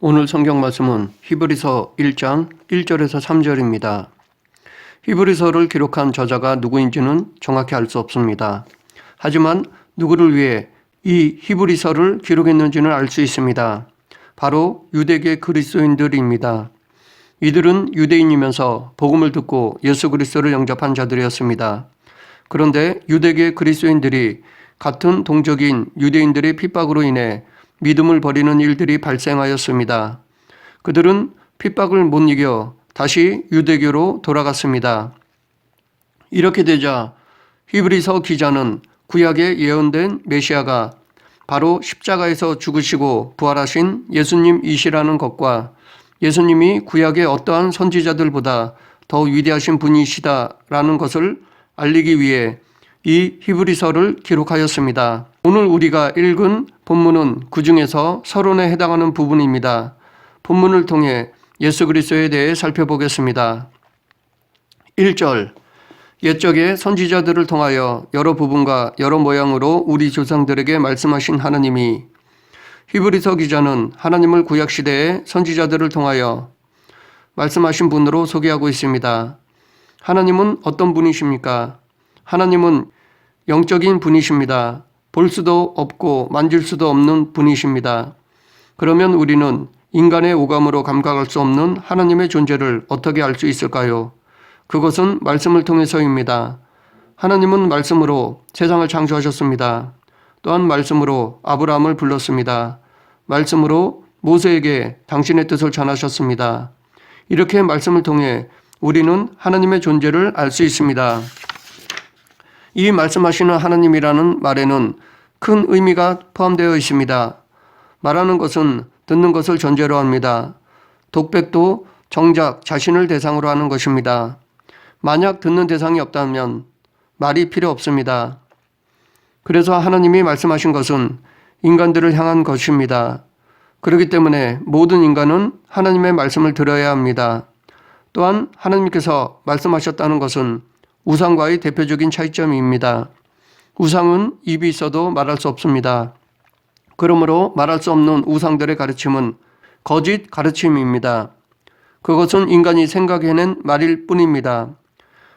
오늘 성경 말씀은 히브리서 1장 1절에서 3절입니다. 히브리서를 기록한 저자가 누구인지는 정확히 알 수 없습니다. 하지만 누구를 위해 이 히브리서를 기록했는지는 알 수 있습니다. 바로 유대계 그리스도인들입니다. 이들은 유대인이면서 복음을 듣고 예수 그리스도를 영접한 자들이었습니다. 그런데 유대계 그리스도인들이 같은 동족인 유대인들의 핍박으로 인해 믿음을 버리는 일들이 발생하였습니다. 그들은 핍박을 못 이겨 다시 유대교로 돌아갔습니다. 이렇게 되자 히브리서 기자는 구약에 예언된 메시아가 바로 십자가에서 죽으시고 부활하신 예수님이시라는 것과 예수님이 구약의 어떠한 선지자들보다 더 위대하신 분이시다라는 것을 알리기 위해 이 히브리서를 기록하였습니다. 오늘 우리가 읽은 본문은 그 중에서 서론에 해당하는 부분입니다. 본문을 통해 예수 그리스도에 대해 살펴보겠습니다. 1절 옛적의 선지자들을 통하여 여러 부분과 여러 모양으로 우리 조상들에게 말씀하신 하나님이 히브리서 기자는 하나님을 구약시대의 선지자들을 통하여 말씀하신 분으로 소개하고 있습니다. 하나님은 어떤 분이십니까? 하나님은 영적인 분이십니다. 볼 수도 없고 만질 수도 없는 분이십니다. 그러면 우리는 인간의 오감으로 감각할 수 없는 하나님의 존재를 어떻게 알 수 있을까요? 그것은 말씀을 통해서입니다. 하나님은 말씀으로 세상을 창조하셨습니다. 또한 말씀으로 아브라함을 불렀습니다. 말씀으로 모세에게 당신의 뜻을 전하셨습니다. 이렇게 말씀을 통해 우리는 하나님의 존재를 알 수 있습니다. 이 말씀하시는 하나님이라는 말에는 큰 의미가 포함되어 있습니다. 말하는 것은 듣는 것을 전제로 합니다. 독백도 정작 자신을 대상으로 하는 것입니다. 만약 듣는 대상이 없다면 말이 필요 없습니다. 그래서 하나님이 말씀하신 것은 인간들을 향한 것입니다. 그렇기 때문에 모든 인간은 하나님의 말씀을 들어야 합니다. 또한 하나님께서 말씀하셨다는 것은 우상과의 대표적인 차이점입니다. 우상은 입이 있어도 말할 수 없습니다. 그러므로 말할 수 없는 우상들의 가르침은 거짓 가르침입니다. 그것은 인간이 생각해낸 말일 뿐입니다.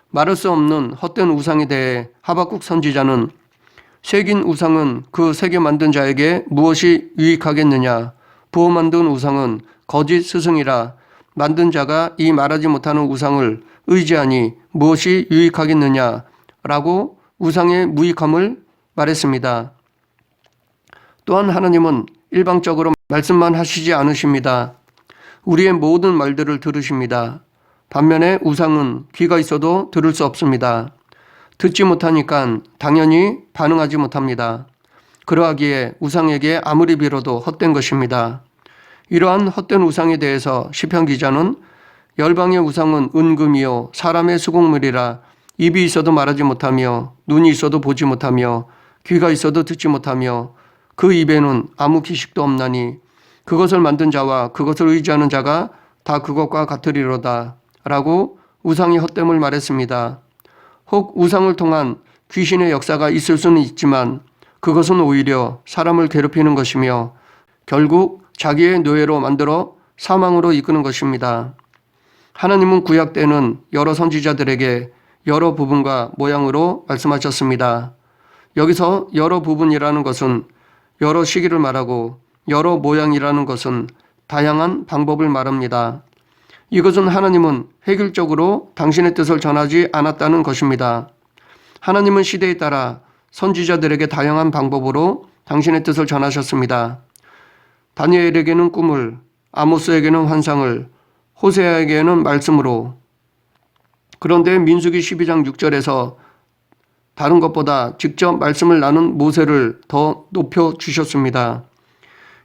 말할 수 없는 헛된 우상에 대해 하박국 선지자는 새긴 우상은 그 새겨 만든 자에게 무엇이 유익하겠느냐? 부어 만든 우상은 거짓 스승이라 만든 자가 이 말하지 못하는 우상을 의지하니 무엇이 유익하겠느냐? 라고 우상의 무익함을 말했습니다. 또한 하나님은 일방적으로 말씀만 하시지 않으십니다. 우리의 모든 말들을 들으십니다. 반면에 우상은 귀가 있어도 들을 수 없습니다. 듣지 못하니까 당연히 반응하지 못합니다. 그러하기에 우상에게 아무리 빌어도 헛된 것입니다. 이러한 헛된 우상에 대해서 시편 기자는 열방의 우상은 은금이요 사람의 수공물이라 입이 있어도 말하지 못하며 눈이 있어도 보지 못하며 귀가 있어도 듣지 못하며 그 입에는 아무 기식도 없나니 그것을 만든 자와 그것을 의지하는 자가 다 그것과 같으리로다 라고 우상의 헛됨을 말했습니다. 혹 우상을 통한 귀신의 역사가 있을 수는 있지만 그것은 오히려 사람을 괴롭히는 것이며 결국 자기의 노예로 만들어 사망으로 이끄는 것입니다. 하나님은 구약 때는 여러 선지자들에게 여러 부분과 모양으로 말씀하셨습니다. 여기서 여러 부분이라는 것은 여러 시기를 말하고 여러 모양이라는 것은 다양한 방법을 말합니다. 이것은 하나님은 획일적으로 당신의 뜻을 전하지 않았다는 것입니다. 하나님은 시대에 따라 선지자들에게 다양한 방법으로 당신의 뜻을 전하셨습니다. 다니엘에게는 꿈을, 아모스에게는 환상을, 호세아에게는 말씀으로. 그런데 민수기 12장 6절에서 다른 것보다 직접 말씀을 나눈 모세를 더 높여주셨습니다.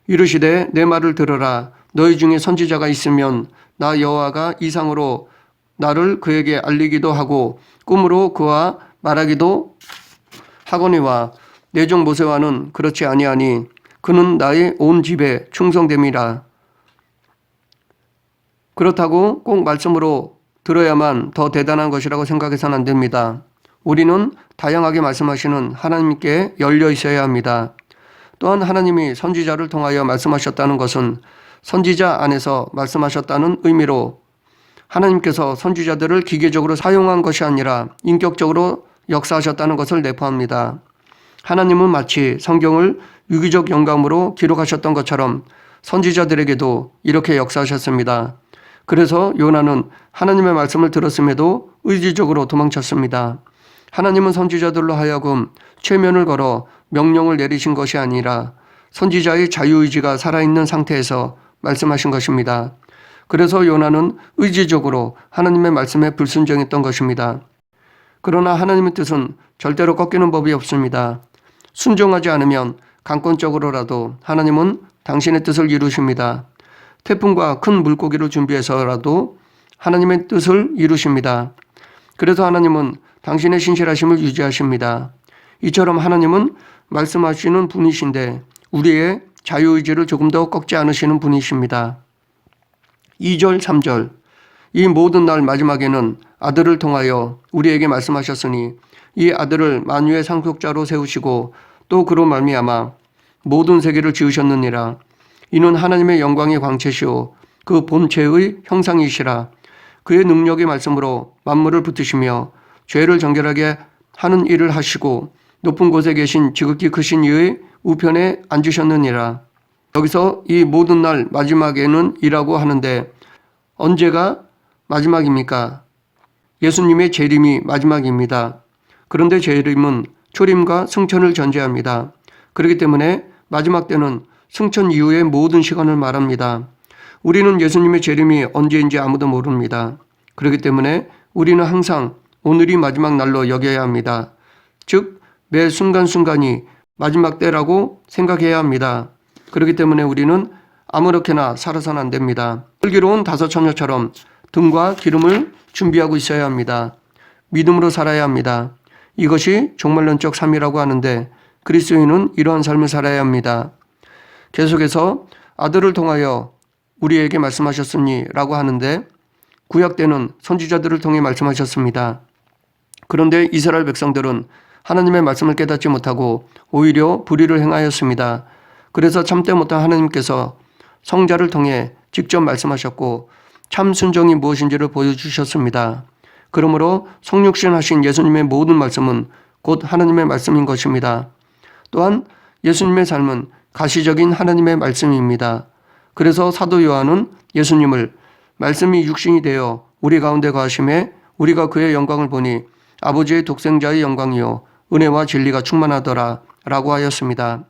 이르시되 내 말을 들으라. 너희 중에 선지자가 있으면 나 여호와가 이상으로 나를 그에게 알리기도 하고 꿈으로 그와 말하기도 하거니와 내 종 모세와는 그렇지 아니하니 그는 나의 온 집에 충성됨이라. 그렇다고 꼭 말씀으로 들어야만 더 대단한 것이라고 생각해서는 안 됩니다. 우리는 다양하게 말씀하시는 하나님께 열려 있어야 합니다. 또한 하나님이 선지자를 통하여 말씀하셨다는 것은 선지자 안에서 말씀하셨다는 의미로 하나님께서 선지자들을 기계적으로 사용한 것이 아니라 인격적으로 역사하셨다는 것을 내포합니다. 하나님은 마치 성경을 유기적 영감으로 기록하셨던 것처럼 선지자들에게도 이렇게 역사하셨습니다. 그래서 요나는 하나님의 말씀을 들었음에도 의지적으로 도망쳤습니다. 하나님은 선지자들로 하여금 최면을 걸어 명령을 내리신 것이 아니라 선지자의 자유의지가 살아있는 상태에서 말씀하신 것입니다. 그래서 요나는 의지적으로 하나님의 말씀에 불순종했던 것입니다. 그러나 하나님의 뜻은 절대로 꺾이는 법이 없습니다. 순종하지 않으면 강권적으로라도 하나님은 당신의 뜻을 이루십니다. 태풍과 큰 물고기를 준비해서라도 하나님의 뜻을 이루십니다. 그래서 하나님은 당신의 신실하심을 유지하십니다. 이처럼 하나님은 말씀하시는 분이신데 우리의 자유의지를 조금 더 꺾지 않으시는 분이십니다. 2절, 3절 이 모든 날 마지막에는 아들을 통하여 우리에게 말씀하셨으니 이 아들을 만유의 상속자로 세우시고 또 그로 말미암아 모든 세계를 지으셨느니라. 이는 하나님의 영광의 광채시오 그 본체의 형상이시라. 그의 능력의 말씀으로 만물을 붙으시며 죄를 정결하게 하는 일을 하시고 높은 곳에 계신 지극히 크신 이의 우편에 앉으셨느니라. 여기서 이 모든 날 마지막에는 이라고 하는데 언제가 마지막입니까? 예수님의 재림이 마지막입니다. 그런데 재림은 초림과 승천을 전제합니다. 그렇기 때문에 마지막 때는 승천 이후의 모든 시간을 말합니다. 우리는 예수님의 재림이 언제인지 아무도 모릅니다. 그렇기 때문에 우리는 항상 오늘이 마지막 날로 여겨야 합니다. 즉, 매 순간순간이 마지막 때라고 생각해야 합니다. 그렇기 때문에 우리는 아무렇게나 살아서는 안 됩니다. 슬기로운 다섯 처녀처럼 등과 기름을 준비하고 있어야 합니다. 믿음으로 살아야 합니다. 이것이 종말론적 삶이라고 하는데 그리스도인은 이러한 삶을 살아야 합니다. 계속해서 아들을 통하여 우리에게 말씀하셨으니 라고 하는데 구약 때는 선지자들을 통해 말씀하셨습니다. 그런데 이스라엘 백성들은 하나님의 말씀을 깨닫지 못하고 오히려 불의를 행하였습니다. 그래서 참되 못한 하나님께서 성자를 통해 직접 말씀하셨고 참 순종이 무엇인지를 보여주셨습니다. 그러므로 성육신 하신 예수님의 모든 말씀은 곧 하나님의 말씀인 것입니다. 또한 예수님의 삶은 가시적인 하나님의 말씀입니다. 그래서 사도 요한은 예수님을 말씀이 육신이 되어 우리 가운데 거하심에 우리가 그의 영광을 보니 아버지의 독생자의 영광이요 은혜와 진리가 충만하더라 라고 하였습니다.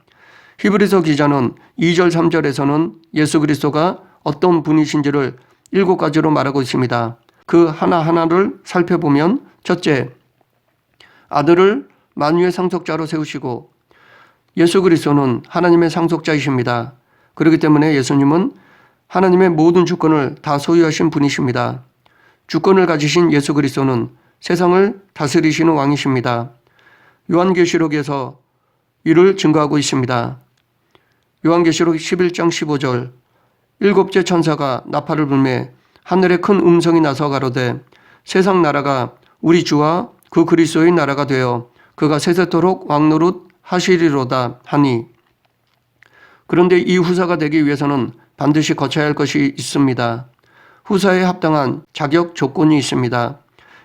히브리서 기자는 2절 3절에서는 예수 그리스도가 어떤 분이신지를 7가지로 말하고 있습니다. 그 하나하나를 살펴보면 첫째, 아들을 만유의 상속자로 세우시고 예수 그리스도는 하나님의 상속자이십니다. 그렇기 때문에 예수님은 하나님의 모든 주권을 다 소유하신 분이십니다. 주권을 가지신 예수 그리스도는 세상을 다스리시는 왕이십니다. 요한계시록에서 이를 증거하고 있습니다. 요한계시록 11장 15절 일곱째 천사가 나팔을 불매 하늘에 큰 음성이 나서 가로되 세상 나라가 우리 주와 그 그리스도의 나라가 되어 그가 세세토록 왕노릇 하시리로다 하니 그런데 이 후사가 되기 위해서는 반드시 거쳐야 할 것이 있습니다. 후사에 합당한 자격 조건이 있습니다.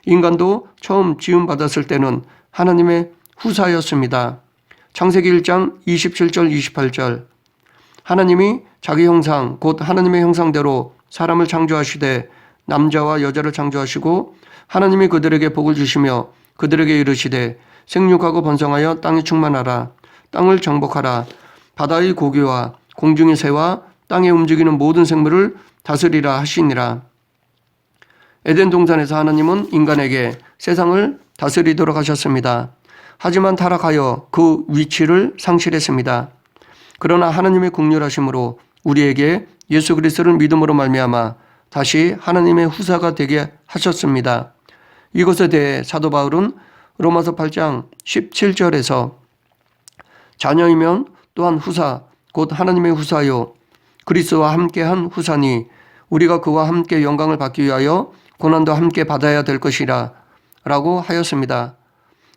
인간도 처음 지음받았을 때는 하나님의 후사였습니다. 창세기 1장 27절 28절 하나님이 자기 형상 곧 하나님의 형상대로 사람을 창조하시되 남자와 여자를 창조하시고 하나님이 그들에게 복을 주시며 그들에게 이르시되 생육하고 번성하여 땅에 충만하라 땅을 정복하라 바다의 고기와 공중의 새와 땅에 움직이는 모든 생물을 다스리라 하시니라. 에덴 동산에서 하나님은 인간에게 세상을 다스리도록 하셨습니다. 하지만 타락하여 그 위치를 상실했습니다. 그러나 하나님의 긍휼하심으로 우리에게 예수 그리스도를 믿음으로 말미암아 다시 하나님의 후사가 되게 하셨습니다. 이것에 대해 사도 바울은 로마서 8장 17절에서 자녀이면 또한 후사 곧 하나님의 후사요 그리스도와 함께한 후사니 우리가 그와 함께 영광을 받기 위하여 고난도 함께 받아야 될 것이라 라고 하였습니다.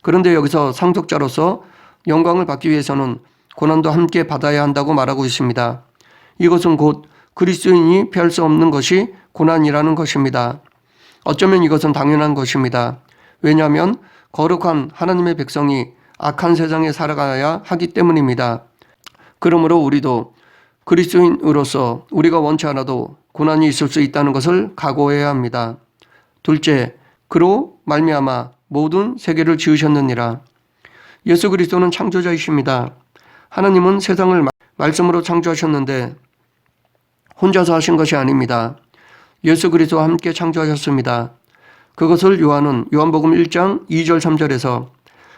그런데 여기서 상속자로서 영광을 받기 위해서는 고난도 함께 받아야 한다고 말하고 있습니다. 이것은 곧 그리스도인이 피할 수 없는 것이 고난이라는 것입니다. 어쩌면 이것은 당연한 것입니다. 왜냐하면 거룩한 하나님의 백성이 악한 세상에 살아가야 하기 때문입니다. 그러므로 우리도 그리스도인으로서 우리가 원치 않아도 고난이 있을 수 있다는 것을 각오해야 합니다. 둘째, 그로 말미암아 모든 세계를 지으셨느니라. 예수 그리스도는 창조자이십니다. 하나님은 세상을 말씀으로 창조하셨는데 혼자서 하신 것이 아닙니다. 예수 그리스도와 함께 창조하셨습니다. 그것을 요한복음 1장 2절 3절에서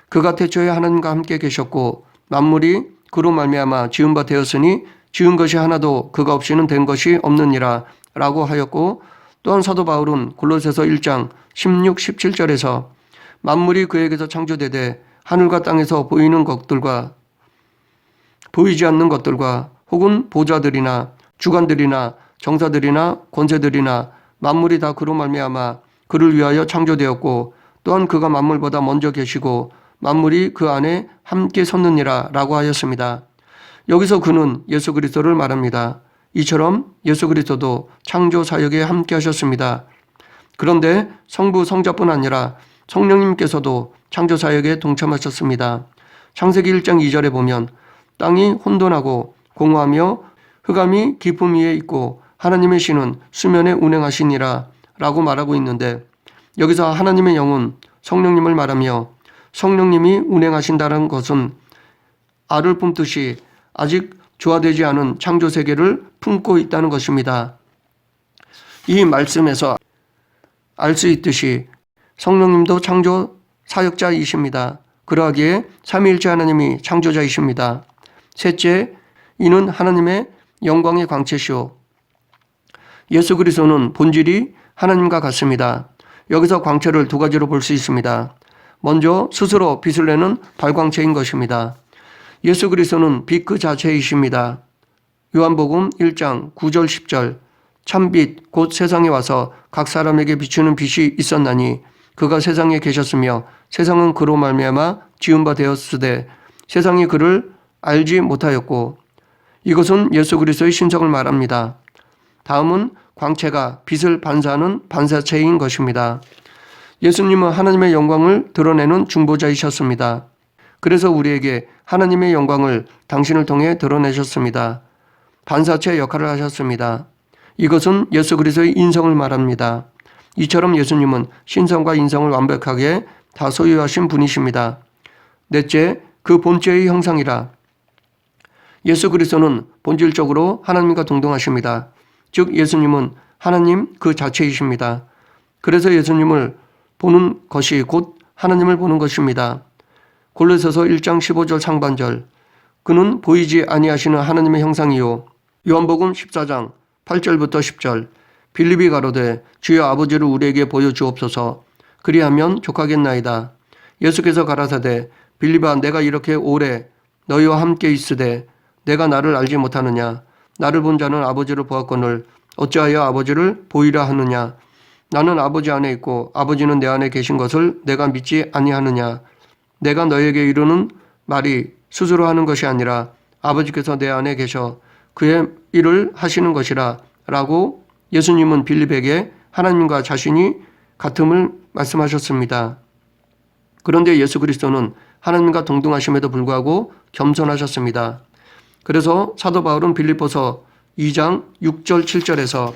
그가 태초에 하나님과 함께 계셨고 만물이 그로 말미암아 지은 바 되었으니 지은 것이 하나도 그가 없이는 된 것이 없느니라 라고 하였고, 또한 사도 바울은 골로새서 1장 16, 17절에서 만물이 그에게서 창조되되 하늘과 땅에서 보이는 것들과 보이지 않는 것들과 혹은 보좌들이나 주관들이나 정사들이나 권세들이나 만물이 다 그로 말미암아 그를 위하여 창조되었고 또한 그가 만물보다 먼저 계시고 만물이 그 안에 함께 섰느니라 라고 하였습니다. 여기서 그는 예수 그리스도를 말합니다. 이처럼 예수 그리스도도 창조 사역에 함께 하셨습니다. 그런데 성부 성자뿐 아니라 성령님께서도 창조 사역에 동참하셨습니다. 창세기 1장 2절에 보면 땅이 혼돈하고 공허하며 흑암이 깊음 위에 있고 하나님의 신은 수면에 운행하시니라 라고 말하고 있는데, 여기서 하나님의 영은 성령님을 말하며 성령님이 운행하신다는 것은 알을 품듯이 아직 조화되지 않은 창조 세계를 품고 있다는 것입니다. 이 말씀에서 알 수 있듯이 성령님도 창조 사역자이십니다. 그러하기에 삼위일체 하나님이 창조자이십니다. 셋째, 이는 하나님의 영광의 광채시오. 예수 그리스도는 본질이 하나님과 같습니다. 여기서 광채를 두 가지로 볼 수 있습니다. 먼저 스스로 빛을 내는 발광체인 것입니다. 예수 그리스도는 빛 그 자체이십니다. 요한복음 1장 9절 10절 참빛 곧 세상에 와서 각 사람에게 비추는 빛이 있었나니 그가 세상에 계셨으며 세상은 그로 말미암아 지은 바 되었으되 세상이 그를 알지 못하였고, 이것은 예수 그리스도의 신성을 말합니다. 다음은 광채가 빛을 반사하는 반사체인 것입니다. 예수님은 하나님의 영광을 드러내는 중보자이셨습니다. 그래서 우리에게 하나님의 영광을 당신을 통해 드러내셨습니다. 반사체 역할을 하셨습니다. 이것은 예수 그리스도의 인성을 말합니다. 이처럼 예수님은 신성과 인성을 완벽하게 다 소유하신 분이십니다. 넷째, 그 본체의 형상이라. 예수 그리스도는 본질적으로 하나님과 동등하십니다. 즉 예수님은 하나님 그 자체이십니다. 그래서 예수님을 보는 것이 곧 하나님을 보는 것입니다. 골로새서 1장 15절 상반절 그는 보이지 아니하시는 하나님의 형상이요. 요한복음 14장 8절부터 10절 빌립이 가로되 주여 아버지를 우리에게 보여주옵소서 그리하면 족하겠나이다. 예수께서 가라사대 빌립아 내가 이렇게 오래 너희와 함께 있으되 내가 나를 알지 못하느냐. 나를 본 자는 아버지를 보았거늘 어찌하여 아버지를 보이라 하느냐. 나는 아버지 안에 있고 아버지는 내 안에 계신 것을 내가 믿지 아니하느냐. 내가 너에게 이르는 말이 스스로 하는 것이 아니라 아버지께서 내 안에 계셔 그의 일을 하시는 것이라 라고 예수님은 빌립에게 하나님과 자신이 같음을 말씀하셨습니다. 그런데 예수 그리스도는 하나님과 동등하심에도 불구하고 겸손하셨습니다. 그래서 사도 바울은 빌립보서 2장 6절 7절에서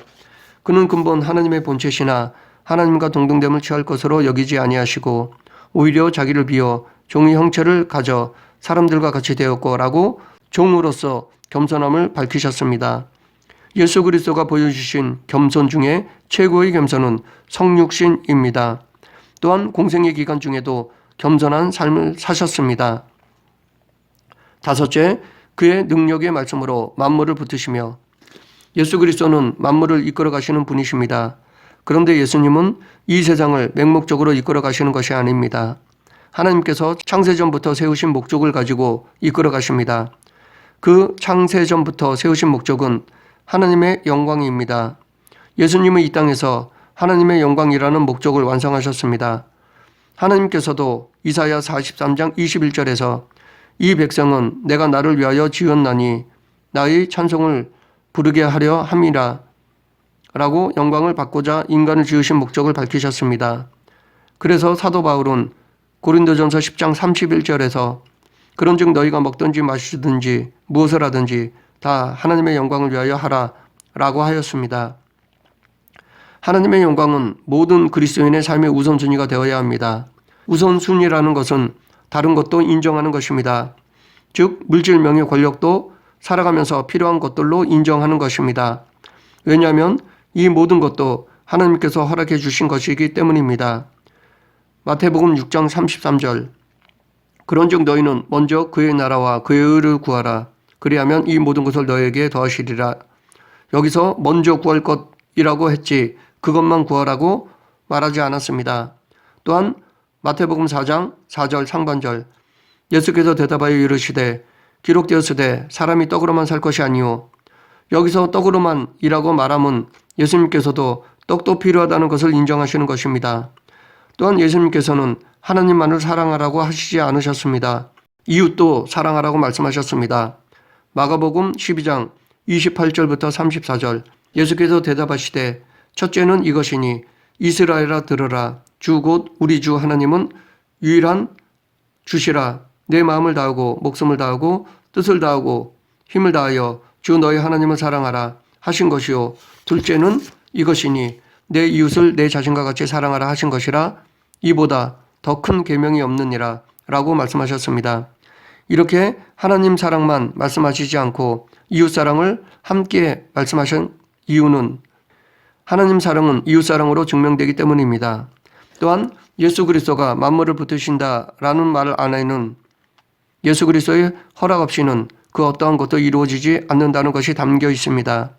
그는 근본 하나님의 본체시나 하나님과 동등됨을 취할 것으로 여기지 아니하시고 오히려 자기를 비워 종의 형체를 가져 사람들과 같이 되었고 라고 종으로서 겸손함을 밝히셨습니다. 예수 그리스도가 보여주신 겸손 중에 최고의 겸손은 성육신입니다. 또한 공생의 기간 중에도 겸손한 삶을 사셨습니다. 다섯째, 그의 능력의 말씀으로 만물을 붙드시며. 예수 그리스도는 만물을 이끌어 가시는 분이십니다. 그런데 예수님은 이 세상을 맹목적으로 이끌어 가시는 것이 아닙니다. 하나님께서 창세전부터 세우신 목적을 가지고 이끌어 가십니다. 그 창세전부터 세우신 목적은 하나님의 영광입니다. 예수님은 이 땅에서 하나님의 영광이라는 목적을 완성하셨습니다. 하나님께서도 이사야 43장 21절에서 이 백성은 내가 나를 위하여 지었나니 나의 찬송을 부르게 하려 함이라 라고 영광을 받고자 인간을 지으신 목적을 밝히셨습니다. 그래서 사도 바울은 고린도전서 10장 31절에서 그런즉 너희가 먹든지 마시든지 무엇을 하든지 다 하나님의 영광을 위하여 하라 라고 하였습니다. 하나님의 영광은 모든 그리스도인의 삶의 우선순위가 되어야 합니다. 우선순위라는 것은 다른 것도 인정하는 것입니다. 즉 물질명예 권력도 살아가면서 필요한 것들로 인정하는 것입니다. 왜냐하면 이 모든 것도 하나님께서 허락해 주신 것이기 때문입니다. 마태복음 6장 33절 그런즉 너희는 먼저 그의 나라와 그의 의를 구하라. 그리하면 이 모든 것을 너희에게 더하시리라. 여기서 먼저 구할 것이라고 했지 그것만 구하라고 말하지 않았습니다. 또한 마태복음 4장 4절 상반절 예수께서 대답하여 이르시되 기록되었으되 사람이 떡으로만 살 것이 아니요. 여기서 떡으로만이라고 말함은 예수님께서도 떡도 필요하다는 것을 인정하시는 것입니다. 또한 예수님께서는 하나님만을 사랑하라고 하시지 않으셨습니다. 이웃도 사랑하라고 말씀하셨습니다. 마가복음 12장 28절부터 34절 예수께서 대답하시되 첫째는 이것이니 이스라엘아 들으라. 주 곧 우리 주 하나님은 유일한 주시라. 내 마음을 다하고 목숨을 다하고 뜻을 다하고 힘을 다하여 주 너희 하나님을 사랑하라 하신 것이요. 둘째는 이것이니 내 이웃을 내 자신과 같이 사랑하라 하신 것이라. 이보다 더 큰 계명이 없느니라 라고 말씀하셨습니다. 이렇게 하나님 사랑만 말씀하시지 않고 이웃 사랑을 함께 말씀하신 이유는 하나님 사랑은 이웃 사랑으로 증명되기 때문입니다. 또한 예수 그리스도가 만물을 붙드신다라는 말 안에는 예수 그리스도의 허락 없이는 그 어떠한 것도 이루어지지 않는다는 것이 담겨 있습니다.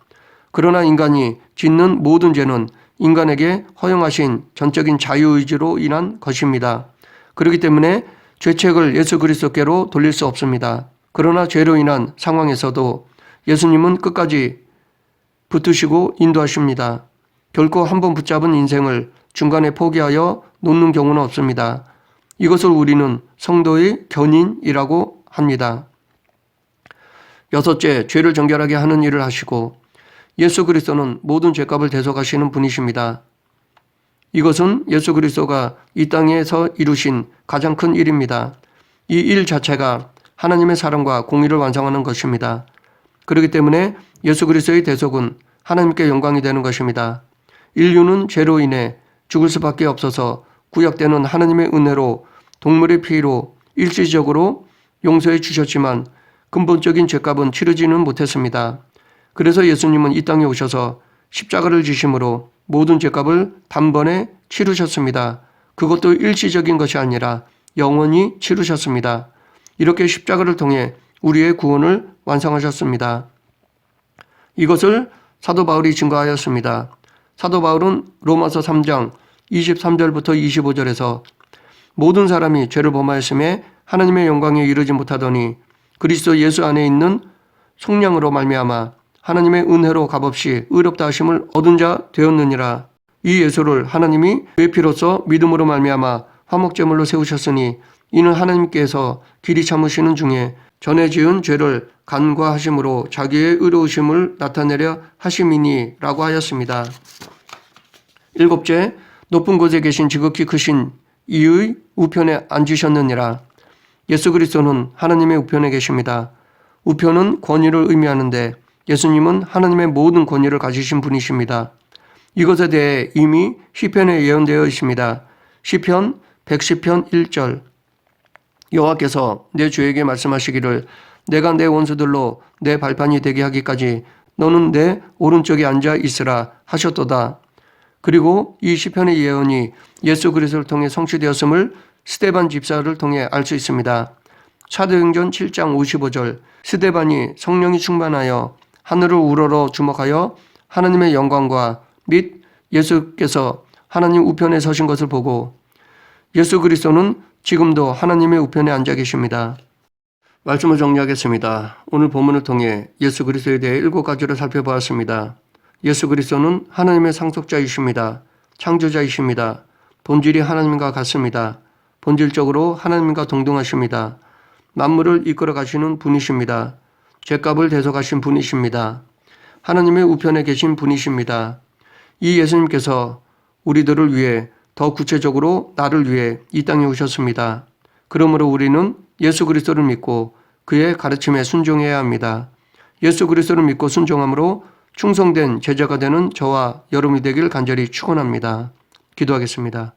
그러나 인간이 짓는 모든 죄는 인간에게 허용하신 전적인 자유의지로 인한 것입니다. 그렇기 때문에 죄책을 예수 그리스도께로 돌릴 수 없습니다. 그러나 죄로 인한 상황에서도 예수님은 끝까지 붙드시고 인도하십니다. 결코 한번 붙잡은 인생을 중간에 포기하여 놓는 경우는 없습니다. 이것을 우리는 성도의 견인이라고 합니다. 여섯째, 죄를 정결하게 하는 일을 하시고 예수 그리스도는 모든 죄값을 대속하시는 분이십니다. 이것은 예수 그리스도가 이 땅에서 이루신 가장 큰 일입니다. 이 일 자체가 하나님의 사랑과 공의를 완성하는 것입니다. 그렇기 때문에 예수 그리스도의 대속은 하나님께 영광이 되는 것입니다. 인류는 죄로 인해 죽을 수밖에 없어서 구약되는 하나님의 은혜로 동물의 피로 일시적으로 용서해 주셨지만 근본적인 죄값은 치르지는 못했습니다. 그래서 예수님은 이 땅에 오셔서 십자가를 지심으로 모든 죄값을 단번에 치르셨습니다. 그것도 일시적인 것이 아니라 영원히 치르셨습니다. 이렇게 십자가를 통해 우리의 구원을 완성하셨습니다. 이것을 사도 바울이 증거하였습니다. 사도 바울은 로마서 3장 23절부터 25절에서 모든 사람이 죄를 범하였음에 하나님의 영광에 이르지 못하더니 그리스도 예수 안에 있는 속량으로 말미암아 하나님의 은혜로 값없이 의롭다 하심을 얻은 자 되었느니라. 이 예수를 하나님이 그의 피로써 믿음으로 말미암아 화목제물로 세우셨으니 이는 하나님께서 길이 참으시는 중에 전에 지은 죄를 간과하심으로 자기의 의로우심을 나타내려 하심이니 라고 하였습니다. 일곱째, 높은 곳에 계신 지극히 크신 이의 우편에 앉으셨느니라. 예수 그리스도는 하나님의 우편에 계십니다. 우편은 권위를 의미하는데 예수님은 하나님의 모든 권위를 가지신 분이십니다. 이것에 대해 이미 시편에 예언되어 있습니다. 시편 110편 1절 여호와께서 내 주에게 말씀하시기를 내가 내 원수들로 내 발판이 되게 하기까지 너는 내 오른쪽에 앉아 있으라 하셨도다. 그리고 이 시편의 예언이 예수 그리스도를 통해 성취되었음을 스데반 집사를 통해 알 수 있습니다. 사도행전 7장 55절 스데반이 성령이 충만하여 하늘을 우러러 주목하여 하나님의 영광과 및 예수께서 하나님 우편에 서신 것을 보고 예수 그리스도는 지금도 하나님의 우편에 앉아 계십니다. 말씀을 정리하겠습니다. 오늘 본문을 통해 예수 그리스도에 대해 7가지를 살펴보았습니다. 예수 그리스도는 하나님의 상속자이십니다. 창조자이십니다. 본질이 하나님과 같습니다. 본질적으로 하나님과 동등하십니다. 만물을 이끌어 가시는 분이십니다. 죄값을 대속하신 분이십니다. 하나님의 우편에 계신 분이십니다. 이 예수님께서 우리들을 위해 더 구체적으로 나를 위해 이 땅에 오셨습니다. 그러므로 우리는 예수 그리스도를 믿고 그의 가르침에 순종해야 합니다. 예수 그리스도를 믿고 순종함으로 충성된 제자가 되는 저와 여러분이 되길 간절히 축원합니다. 기도하겠습니다.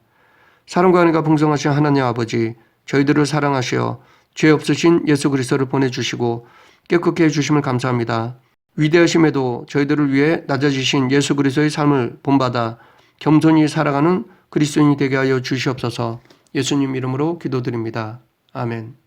사랑과 은혜가 풍성하신 하나님 아버지, 저희들을 사랑하시어 죄 없으신 예수 그리스도를 보내주시고 깨끗게 해주심을 감사합니다. 위대하심에도 저희들을 위해 낮아지신 예수 그리스도의 삶을 본받아 겸손히 살아가는 그리스도인이 되게 하여 주시옵소서. 예수님 이름으로 기도드립니다. 아멘.